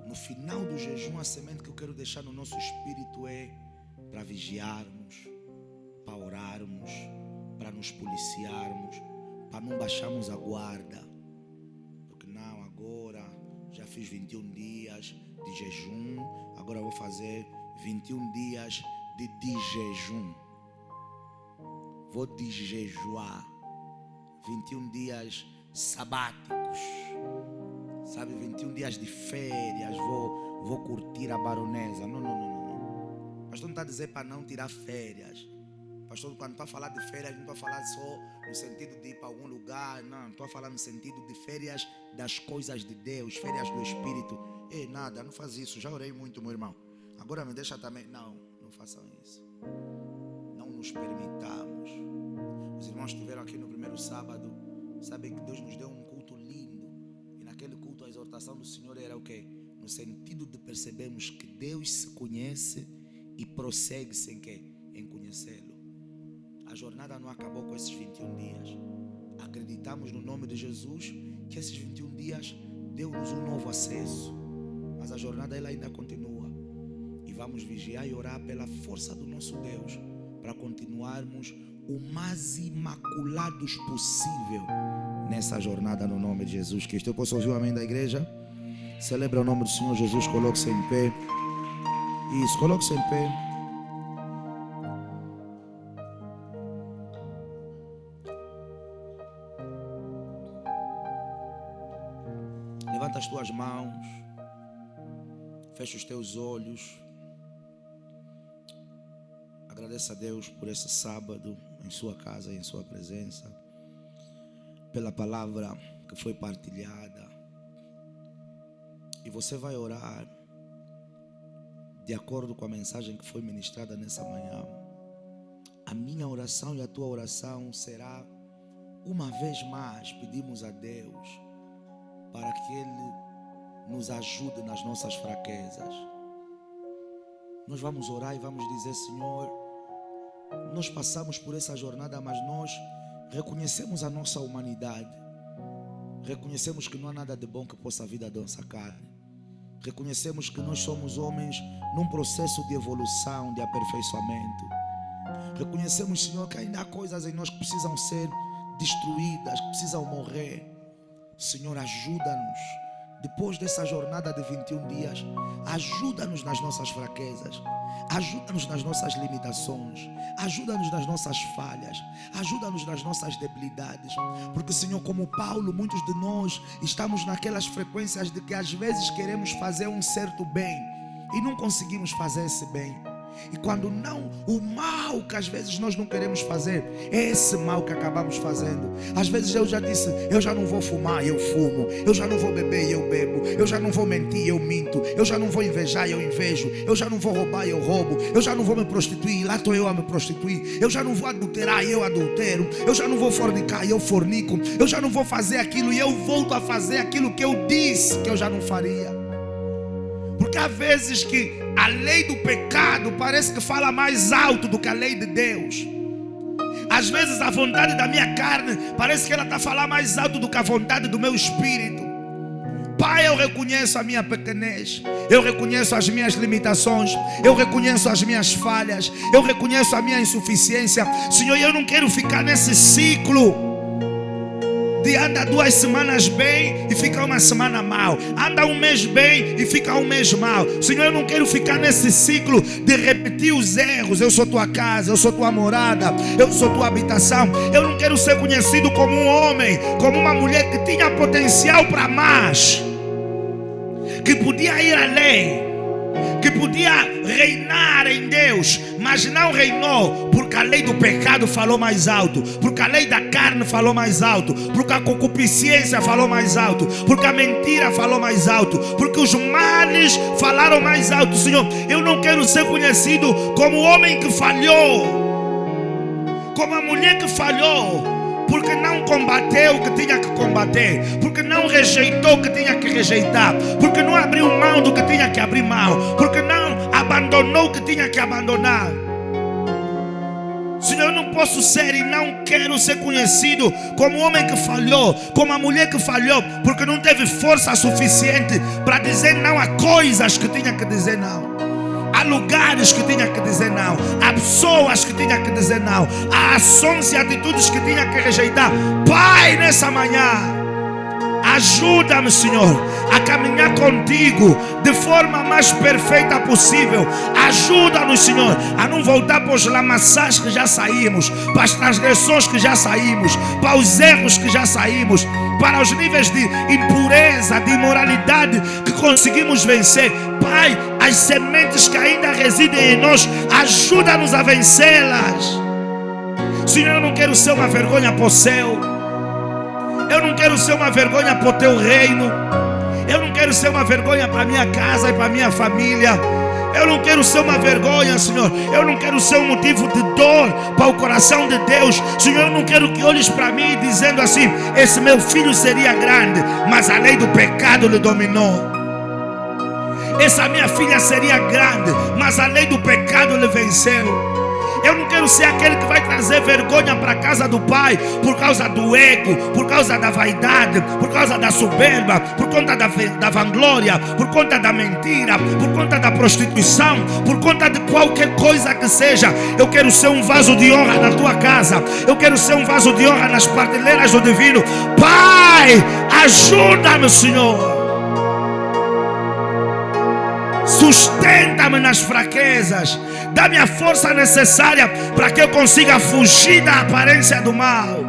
No final do jejum, a semente que eu quero deixar no nosso espírito é para vigiarmos, para orarmos, para nos policiarmos, para não baixarmos a guarda. Porque não, agora já fiz 21 dias de jejum, agora vou fazer 21 dias de desjejum. Vou desjejuar 21 dias sabáticos, sabe, 21 dias de férias, vou curtir a baronesa. Não. Pastor não está a dizer para não tirar férias. Pastor, quando está a falar de férias, não está a falar só no sentido de ir para algum lugar. Não, estou a falar no sentido de férias das coisas de Deus, férias do Espírito. Ei, nada, não faz isso, já orei muito, meu irmão. Agora me deixa também. Não façam isso. Não nos permitamos. Os irmãos que estiveram aqui no primeiro sábado sabem que Deus nos deu um culto lindo. E naquele culto a exortação do Senhor era o quê? No sentido de percebermos que Deus se conhece e prossegue sem quê? Em conhecê-lo. A jornada não acabou com esses 21 dias. Acreditamos no nome de Jesus que esses 21 dias deu-nos um novo acesso. mas a jornada ela ainda continua. E vamos vigiar e orar pela força do nosso Deus para continuarmos o mais imaculados possível nessa jornada, no nome de Jesus Cristo. Eu posso ouvir o amém da igreja? Celebra o nome do Senhor Jesus. Coloque-se em pé. Isso, coloque-se em pé. Levanta as tuas mãos. Fecha os teus olhos. Agradeça a Deus por esse sábado em sua casa e em sua presença, pela palavra que foi partilhada. E você vai orar de acordo com a mensagem que foi ministrada nessa manhã. A minha oração e a tua oração será, uma vez mais, pedimos a Deus para que Ele nos ajude nas nossas fraquezas. Nós vamos orar e vamos dizer: Senhor, nós passamos por essa jornada, mas nós reconhecemos a nossa humanidade. Reconhecemos que não há nada de bom que possa vir da nossa carne. Reconhecemos que nós somos homens num processo de evolução, de aperfeiçoamento. Reconhecemos, Senhor, que ainda há coisas em nós que precisam ser destruídas, que precisam morrer. Senhor, ajuda-nos. Depois dessa jornada de 21 dias, ajuda-nos nas nossas fraquezas, ajuda-nos nas nossas limitações, ajuda-nos nas nossas falhas, ajuda-nos nas nossas debilidades. Porque, Senhor, como Paulo, muitos de nós estamos naquelas frequências de que às vezes queremos fazer um certo bem e não conseguimos fazer esse bem. E quando não, o mal que às vezes nós não queremos fazer, é esse mal que acabamos fazendo. Às vezes eu já disse: eu já não vou fumar, eu fumo. Eu já não vou beber, eu bebo. Eu já não vou mentir, eu minto. Eu já não vou invejar, eu invejo. Eu já não vou roubar, eu roubo. Eu já não vou me prostituir, lá estou eu a me prostituir. Eu já não vou adulterar, eu adultero. Eu já não vou fornicar, eu fornico. Eu já não vou fazer aquilo e eu volto a fazer aquilo que eu disse que eu já não faria. Porque há vezes que a lei do pecado parece que fala mais alto do que a lei de Deus. Às vezes a vontade da minha carne parece que ela está a falar mais alto do que a vontade do meu espírito. Pai, eu reconheço a minha pequenez, eu reconheço as minhas limitações, eu reconheço as minhas falhas, eu reconheço a minha insuficiência. Senhor, eu não quero ficar nesse ciclo de anda 2 semanas bem e fica uma semana mal, anda um mês bem e fica um mês mal. Senhor, eu não quero ficar nesse ciclo de repetir os erros. Eu sou tua casa, eu sou tua morada, eu sou tua habitação. Eu não quero ser conhecido como um homem, como uma mulher que tinha potencial para mais, que podia ir além, que podia reinar em Deus, mas não reinou, porque a lei do pecado falou mais alto, porque a lei da carne falou mais alto, porque a concupiscência falou mais alto, porque a mentira falou mais alto, porque os males falaram mais alto. Senhor, eu não quero ser conhecido como o homem que falhou, como a mulher que falhou, porque não combateu o que tinha que combater, porque não rejeitou o que tinha que rejeitar, porque não abriu mão do que tinha que abrir mão, porque não abandonou o que tinha que abandonar. Senhor, eu não posso ser e não quero ser conhecido como o homem que falhou, como a mulher que falhou, porque não teve força suficiente para dizer não a coisas que tinha que dizer não, há lugares que tinha que dizer não, há pessoas que tinha que dizer não, há ações e atitudes que tinha que rejeitar. Pai, nessa manhã, ajuda-me, Senhor, a caminhar contigo de forma mais perfeita possível. Ajuda-nos, Senhor, a não voltar para os lamaçais que já saímos, para as transgressões que já saímos, para os erros que já saímos, para os níveis de impureza, de imoralidade que conseguimos vencer. Pai, as sementes que ainda residem em nós, ajuda-nos a vencê-las. Senhor, eu não quero ser uma vergonha para o céu, eu não quero ser uma vergonha para o teu reino, eu não quero ser uma vergonha para a minha casa e para a minha família. Eu não quero ser uma vergonha, Senhor. Eu não quero ser um motivo de dor para o coração de Deus. Senhor, eu não quero que olhes para mim dizendo assim: esse meu filho seria grande, mas a lei do pecado lhe dominou. Essa minha filha seria grande, mas a lei do pecado lhe venceu. Eu não quero ser aquele que vai trazer vergonha para a casa do Pai por causa do ego, por causa da vaidade, por causa da soberba, por conta da vanglória, por conta da mentira, por conta da prostituição, por conta de qualquer coisa que seja. Eu quero ser um vaso de honra na tua casa. Eu quero ser um vaso de honra nas prateleiras do divino. Pai, ajuda-me, Senhor. Sustenta-me nas fraquezas. Dá-me a força necessária para que eu consiga fugir da aparência do mal.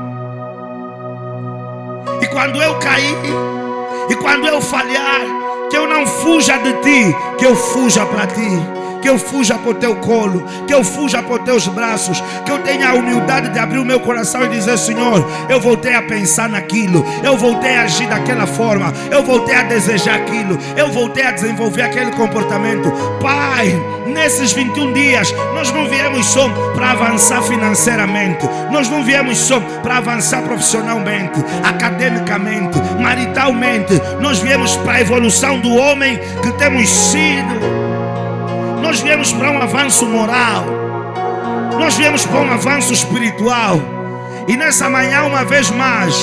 E quando eu cair, e quando eu falhar, que eu não fuja de ti, que eu fuja para ti, que eu fuja para o teu colo, que eu fuja para os teus braços, que eu tenha a humildade de abrir o meu coração e dizer: Senhor, eu voltei a pensar naquilo, eu voltei a agir daquela forma, eu voltei a desejar aquilo, eu voltei a desenvolver aquele comportamento. Pai, nesses 21 dias, nós não viemos só para avançar financeiramente, nós não viemos só para avançar profissionalmente, academicamente, maritalmente, nós viemos para a evolução do homem que temos sido. Nós viemos para um avanço moral. Nós viemos para um avanço espiritual. E nessa manhã, uma vez mais,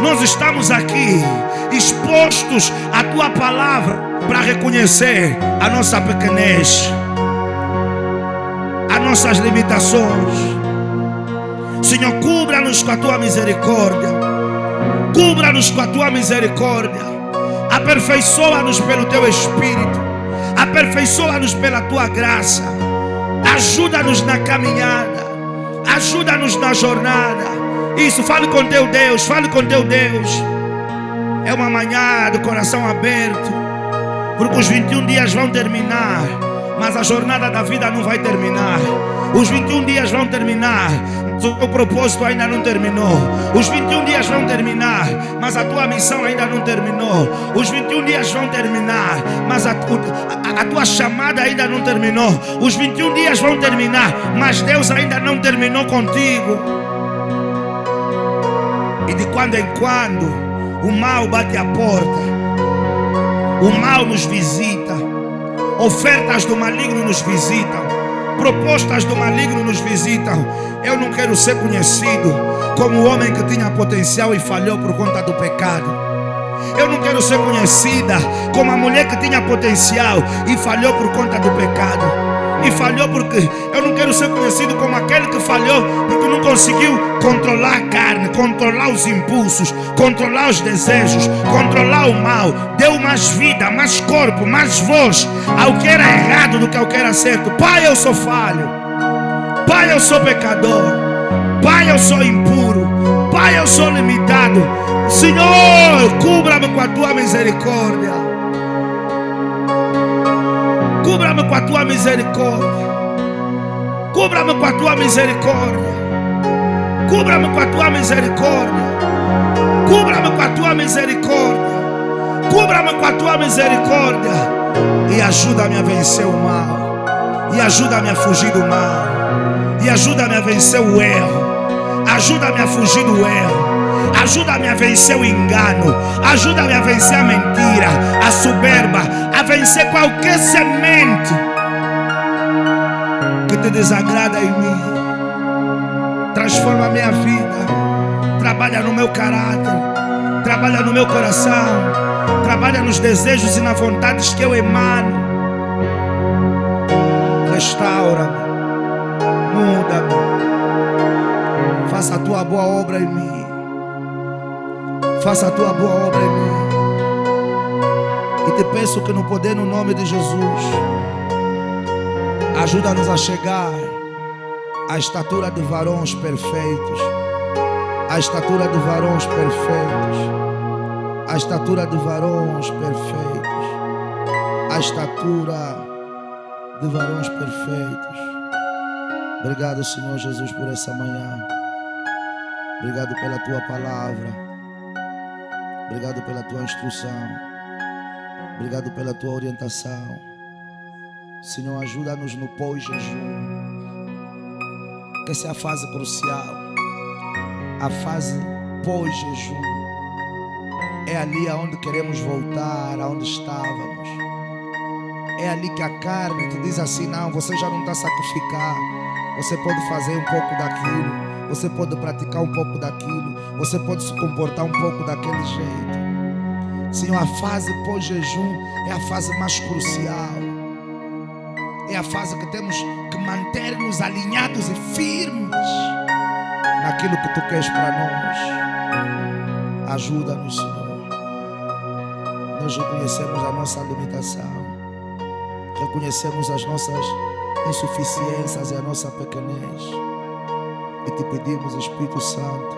nós estamos aqui expostos à tua palavra para reconhecer a nossa pequenez, as nossas limitações. Senhor, cubra-nos com a tua misericórdia. Cubra-nos com a tua misericórdia. Aperfeiçoa-nos pelo teu Espírito. Aperfeiçoa-nos pela tua graça. Ajuda-nos na caminhada. Ajuda-nos na jornada. Isso, fale com teu Deus. Fale com teu Deus. É uma manhã do coração aberto, porque os 21 dias vão terminar, mas a jornada da vida não vai terminar. Os 21 dias vão terminar, o propósito ainda não terminou. Os 21 dias vão terminar, mas a tua missão ainda não terminou. Os 21 dias vão terminar, mas a tua chamada ainda não terminou. Os 21 dias vão terminar, mas Deus ainda não terminou contigo. E de quando em quando o mal bate a porta, o mal nos visita, ofertas do maligno nos visitam, propostas do maligno nos visitam. Eu não quero ser conhecido como o homem que tinha potencial e falhou por conta do pecado. Eu não quero ser conhecida como a mulher que tinha potencial e falhou por conta do pecado. E falhou porque eu não quero ser conhecido como aquele que falhou porque não conseguiu controlar a carne, controlar os impulsos, controlar os desejos, controlar o mal. Deu mais vida, mais corpo, mais voz ao que era errado do que ao que era certo. Pai, eu sou falho. Pai, eu sou pecador. Pai, eu sou impuro. Pai, eu sou limitado. Senhor, cubra-me com a tua misericórdia. Cubra-me com a tua misericórdia. Cubra-me com a tua misericórdia. Cubra-me com a tua misericórdia. Cubra-me com a tua misericórdia. Cubra-me com a tua misericórdia. E ajuda-me a vencer o mal. E ajuda-me a fugir do mal. E ajuda-me a vencer o erro. Ajuda-me a fugir do erro. Ajuda-me a vencer o engano. Ajuda-me a vencer a mentira, a soberba, a vencer qualquer semente que te desagrada em mim. Transforma a minha vida. Trabalha no meu caráter. Trabalha no meu coração. Trabalha nos desejos e nas vontades que eu emano. Restaura-me. Muda-me. Faça a tua boa obra em mim. Faça a tua boa obra em mim. E te peço que no poder, no nome de Jesus, ajuda-nos a chegar à estatura de varões perfeitos. À estatura de varões perfeitos. À estatura de varões perfeitos. À estatura de varões perfeitos. Obrigado, Senhor Jesus, por essa manhã. Obrigado pela tua palavra. Obrigado pela tua instrução. Obrigado pela tua orientação. Senhor, ajuda-nos no pós-jejum. Que essa é a fase crucial. A fase pós-jejum. É ali aonde queremos voltar, aonde estávamos. É ali que a carne te diz assim: não, você já não está a sacrificar. você pode fazer um pouco daquilo, você pode praticar um pouco daquilo, você pode se comportar um pouco daquele jeito. Senhor, a fase pós-jejum é a fase mais crucial. É a fase que temos que manter-nos alinhados e firmes naquilo que Tu queres para nós. Ajuda-nos, Senhor. Nós reconhecemos a nossa limitação, reconhecemos as nossas insuficiências e a nossa pequenez, e Te pedimos, Espírito Santo,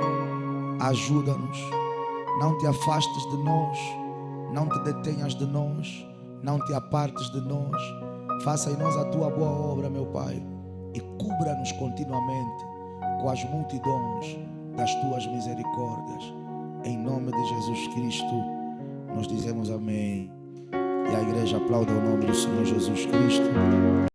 ajuda-nos. Não Te afastes de nós, não Te detenhas de nós, não Te apartes de nós. Faça em nós a Tua boa obra, meu Pai, e cubra-nos continuamente com as multidões das Tuas misericórdias. Em nome de Jesus Cristo, nós dizemos amém. E a igreja aplauda o nome do Senhor Jesus Cristo.